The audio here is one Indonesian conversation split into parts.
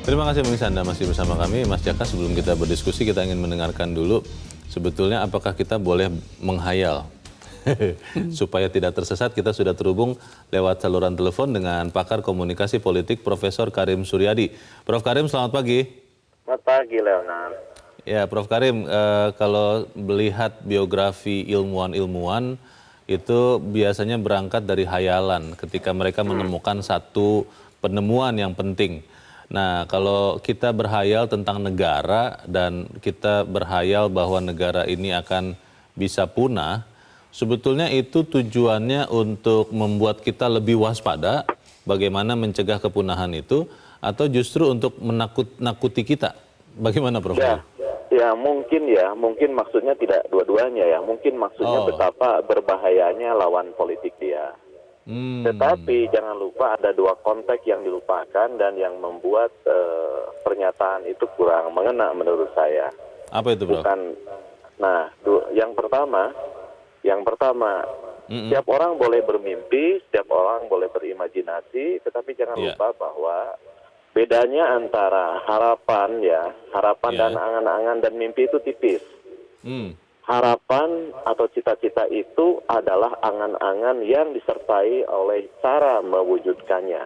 Terima kasih pemirsa Anda masih bersama kami. Mas Jaka, sebelum kita berdiskusi kita ingin mendengarkan dulu sebetulnya apakah kita boleh menghayal. Supaya tidak tersesat kita sudah terhubung lewat saluran telepon dengan pakar komunikasi politik Profesor Karim Suryadi. Prof. Karim, selamat pagi. Selamat pagi, Leonard. Ya, Prof. Karim, kalau melihat biografi ilmuwan-ilmuwan itu biasanya berangkat dari hayalan ketika mereka menemukan satu penemuan yang penting. Nah, kalau kita berhayal tentang negara dan kita berhayal bahwa negara ini akan bisa punah, sebetulnya itu tujuannya untuk membuat kita lebih waspada bagaimana mencegah kepunahan itu atau justru untuk menakut-nakuti kita. Bagaimana, Prof? Ya, mungkin maksudnya tidak dua-duanya ya. Mungkin maksudnya betapa berbahayanya lawan politik dia. Tetapi jangan lupa ada dua konteks yang dilupakan dan yang membuat pernyataan itu kurang mengena menurut saya. Apa itu, Bro? Nah, yang pertama, setiap orang boleh bermimpi, setiap orang boleh berimajinasi, tetapi jangan lupa bahwa bedanya antara harapan dan angan-angan dan mimpi itu tipis. Harapan atau cita-cita itu adalah angan-angan yang disertai oleh cara mewujudkannya.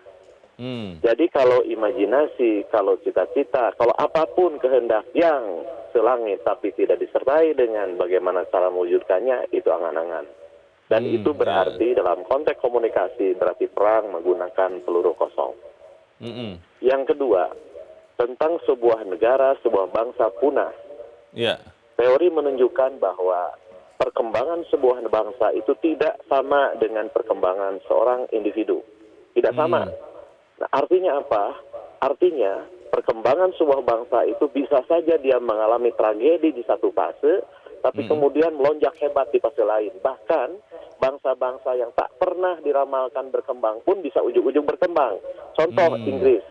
Jadi kalau imajinasi, kalau cita-cita, kalau apapun kehendak yang selangit tapi tidak disertai dengan bagaimana cara mewujudkannya, itu angan-angan. Dan itu berarti dalam konteks komunikasi berarti perang menggunakan peluru kosong. Yang kedua, tentang sebuah negara, sebuah bangsa punah. Teori menunjukkan bahwa perkembangan sebuah bangsa itu tidak sama dengan perkembangan seorang individu. Tidak sama. Nah, artinya apa? Artinya perkembangan sebuah bangsa itu bisa saja dia mengalami tragedi di satu fase, tapi kemudian melonjak hebat di fase lain. Bahkan bangsa-bangsa yang tak pernah diramalkan berkembang pun bisa ujung-ujung berkembang. Contoh Inggris.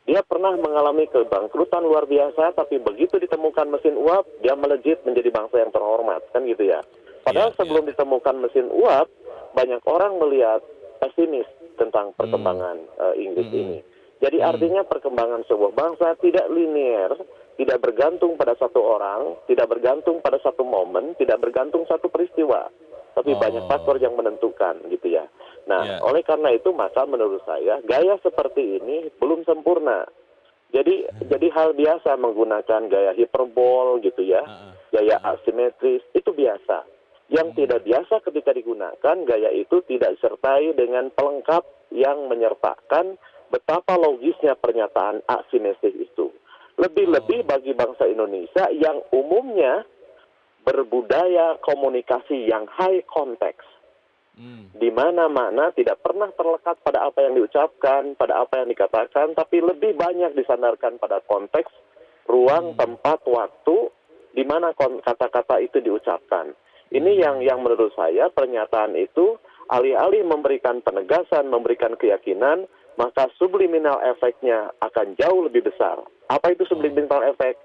Dia pernah mengalami kebangkrutan luar biasa, tapi begitu ditemukan mesin uap, dia melejit menjadi bangsa yang terhormat, kan gitu ya. Padahal sebelum ditemukan mesin uap, banyak orang melihat pesimis tentang perkembangan Inggris ini. Jadi artinya perkembangan sebuah bangsa tidak linear, tidak bergantung pada satu orang, tidak bergantung pada satu momen, tidak bergantung satu peristiwa. Tapi banyak faktor yang menentukan gitu ya. Nah, oleh karena itu maka menurut saya gaya seperti ini belum sempurna. Jadi hal biasa menggunakan gaya hiperbol gitu ya, gaya asimetris itu biasa. Yang tidak biasa ketika digunakan gaya itu tidak disertai dengan pelengkap yang menyertakan betapa logisnya pernyataan asimetris itu. Lebih-lebih bagi bangsa Indonesia yang umumnya berbudaya komunikasi yang high context, di mana-mana tidak pernah terlekat pada apa yang diucapkan, pada apa yang dikatakan, tapi lebih banyak disandarkan pada konteks, ruang, tempat, waktu, di mana kata-kata itu diucapkan. Ini yang menurut saya pernyataan itu alih-alih memberikan penegasan, memberikan keyakinan, maka subliminal efeknya akan jauh lebih besar. Apa itu subliminal efek?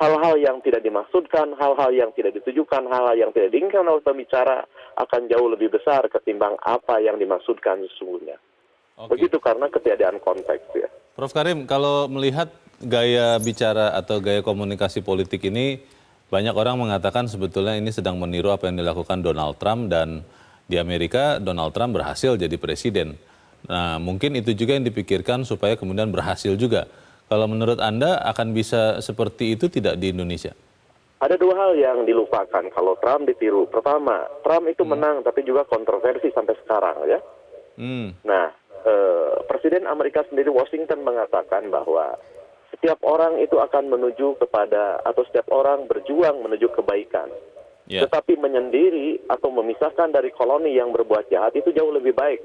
Hal-hal yang tidak dimaksudkan, hal-hal yang tidak ditujukan, hal-hal yang tidak diinginkan oleh pembicara akan jauh lebih besar ketimbang apa yang dimaksudkan sesungguhnya. Begitu karena ketiadaan konteks ya. Prof. Karim, kalau melihat gaya bicara atau gaya komunikasi politik ini, banyak orang mengatakan sebetulnya ini sedang meniru apa yang dilakukan Donald Trump, dan di Amerika Donald Trump berhasil jadi presiden. Nah, mungkin itu juga yang dipikirkan supaya kemudian berhasil juga. Kalau menurut Anda akan bisa seperti itu tidak di Indonesia? Ada dua hal yang dilupakan kalau Trump ditiru. Pertama, Trump itu menang tapi juga kontroversi sampai sekarang ya. Nah, Presiden Amerika sendiri Washington mengatakan bahwa setiap orang itu akan menuju kepada, atau setiap orang berjuang menuju kebaikan. Tetapi menyendiri atau memisahkan dari koloni yang berbuat jahat itu jauh lebih baik.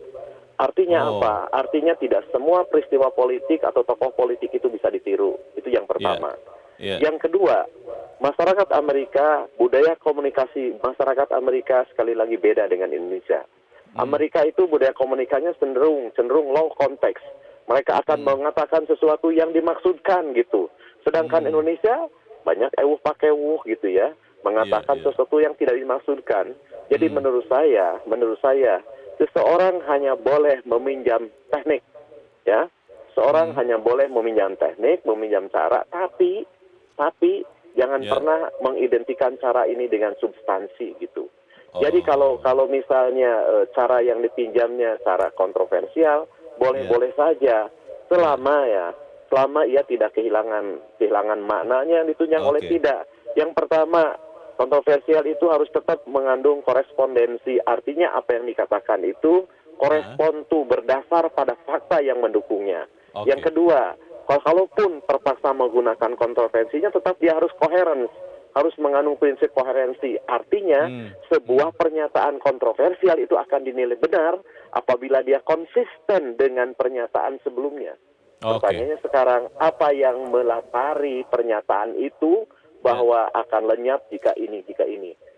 Artinya apa? Artinya tidak semua peristiwa politik atau tokoh politik itu bisa ditiru. Itu yang pertama. Yang kedua, masyarakat Amerika, budaya komunikasi masyarakat Amerika sekali lagi beda dengan Indonesia. Amerika itu budaya komunikasinya cenderung long konteks. Mereka akan mengatakan sesuatu yang dimaksudkan gitu. Sedangkan Indonesia banyak ewuh pakewuh gitu ya, mengatakan sesuatu yang tidak dimaksudkan. Jadi menurut saya seseorang hanya boleh meminjam teknik, ya, Seorang hanya boleh meminjam teknik, meminjam cara, tapi jangan pernah mengidentikan cara ini dengan substansi gitu. Jadi kalau misalnya cara yang dipinjamnya cara kontroversial, boleh-boleh saja selama ia tidak kehilangan maknanya yang ditunjang oleh tidak. Yang pertama, kontroversial itu harus tetap mengandung korespondensi, artinya apa yang dikatakan itu korespon berdasar pada fakta yang mendukungnya. Yang kedua, kalaupun terpaksa menggunakan kontroversinya, tetap dia harus koheren, harus mengandung prinsip koherensi. Artinya, sebuah pernyataan kontroversial itu akan dinilai benar apabila dia konsisten dengan pernyataan sebelumnya. Pertanyaannya sekarang, apa yang melatari pernyataan itu bahwa akan lenyap jika ini.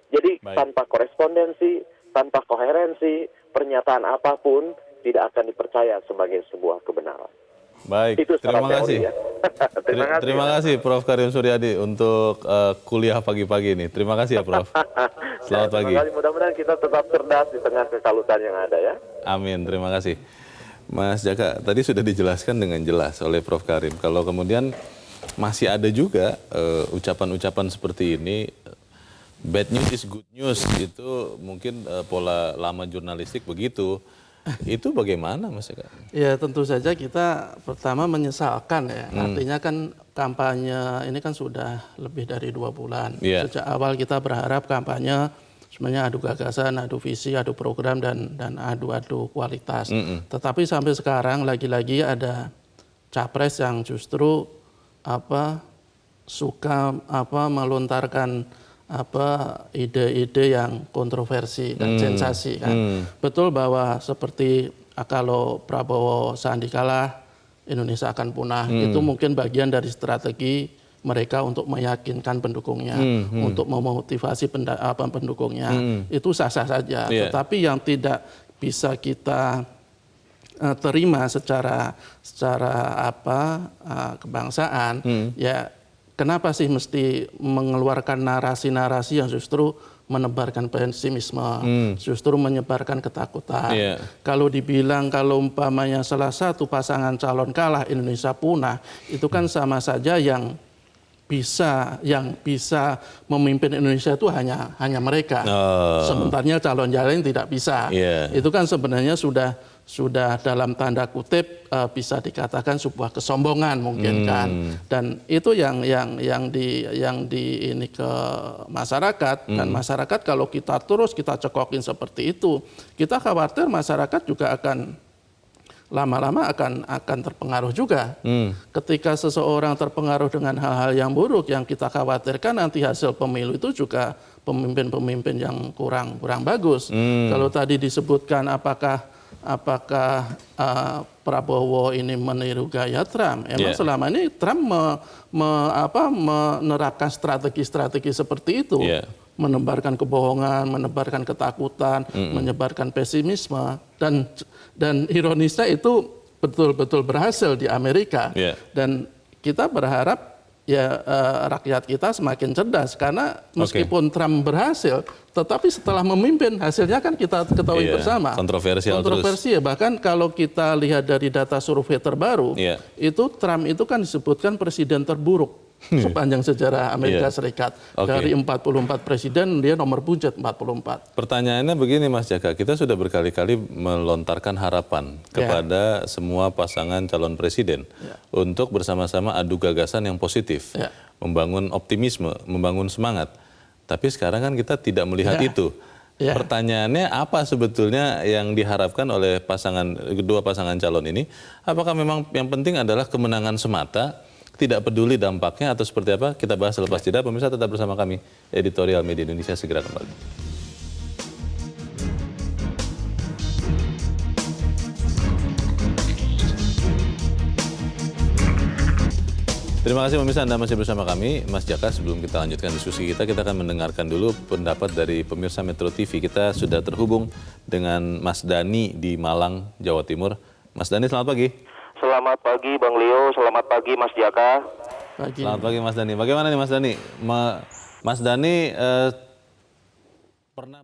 Jadi tanpa korespondensi, tanpa koherensi, pernyataan apapun tidak akan dipercaya sebagai sebuah kebenaran. Baik, itu terima kasih. Ya. Terima kasih Prof. Karim Suryadi untuk kuliah pagi-pagi ini. Terima kasih ya Prof. Selamat pagi. Terima kasih, mudah-mudahan kita tetap cerdas di tengah kekalutan yang ada ya. Amin, terima kasih. Mas Jaka, tadi sudah dijelaskan dengan jelas oleh Prof. Karim. Kalau kemudian masih ada juga ucapan-ucapan seperti ini, bad news is good news, itu mungkin pola lama jurnalistik begitu. Itu bagaimana Mas Jaka? Ya tentu saja kita pertama menyesalkan ya. Artinya kan kampanye ini kan sudah lebih dari 2 bulan. Sejak awal kita berharap kampanye sebenarnya adu gagasan, adu visi, adu program dan adu kualitas. Tetapi sampai sekarang lagi-lagi ada capres yang justru suka melontarkan ide-ide yang kontroversi dan sensasi kan. Betul bahwa seperti kalau Prabowo Sandi kalah, Indonesia akan punah. Itu mungkin bagian dari strategi mereka untuk meyakinkan pendukungnya, untuk memotivasi pendukungnya. Itu sah-sah saja. Tetapi yang tidak bisa kita terima secara kebangsaan, ya kenapa sih mesti mengeluarkan narasi-narasi yang justru menebarkan pesimisme, justru menyebarkan ketakutan. Kalau dibilang kalau umpamanya salah satu pasangan calon kalah Indonesia punah, itu kan sama saja yang bisa memimpin Indonesia itu hanya mereka. Sebenarnya calon lain tidak bisa. Itu kan sebenarnya sudah dalam tanda kutip bisa dikatakan sebuah kesombongan mungkin kan. Dan itu yang di ini ke masyarakat, dan masyarakat kalau kita terus kita cekokin seperti itu, kita khawatir masyarakat juga akan lama-lama akan terpengaruh juga. Ketika seseorang terpengaruh dengan hal-hal yang buruk, yang kita khawatirkan nanti hasil pemilu itu juga pemimpin-pemimpin yang kurang bagus. Kalau tadi disebutkan apakah Prabowo ini meniru gaya Trump? Emang selama ini Trump menerapkan strategi-strategi seperti itu, menebarkan kebohongan, menebarkan ketakutan, menyebarkan pesimisme, dan ironisnya itu betul-betul berhasil di Amerika. Dan kita berharap rakyat kita semakin cerdas, karena meskipun Trump berhasil, tetapi setelah memimpin hasilnya kan kita ketahui bersama kontroversi ya. Bahkan kalau kita lihat dari data survei terbaru, itu Trump itu kan disebutkan presiden terburuk sepanjang sejarah Amerika Serikat. Dari 44 presiden dia nomor buncit 44. Pertanyaannya begini Mas Jaka, kita sudah berkali-kali melontarkan harapan kepada semua pasangan calon presiden untuk bersama-sama adu gagasan yang positif, membangun optimisme, membangun semangat. Tapi sekarang kan kita tidak melihat itu. Pertanyaannya apa sebetulnya yang diharapkan oleh kedua pasangan calon ini? Apakah memang yang penting adalah kemenangan semata, tidak peduli dampaknya, atau seperti apa? Kita bahas selepas jeda. Pemirsa tetap bersama kami. Editorial Media Indonesia segera kembali. Terima kasih pemirsa, Anda masih bersama kami. Mas Jaka, sebelum kita lanjutkan diskusi kita akan mendengarkan dulu pendapat dari pemirsa Metro TV. Kita sudah terhubung dengan Mas Dani di Malang, Jawa Timur. Mas Dani, selamat pagi. Selamat pagi Bang Leo, selamat pagi Mas Jaka. Selamat pagi Mas Dani. Bagaimana nih Mas Dani? Mas Dani pernah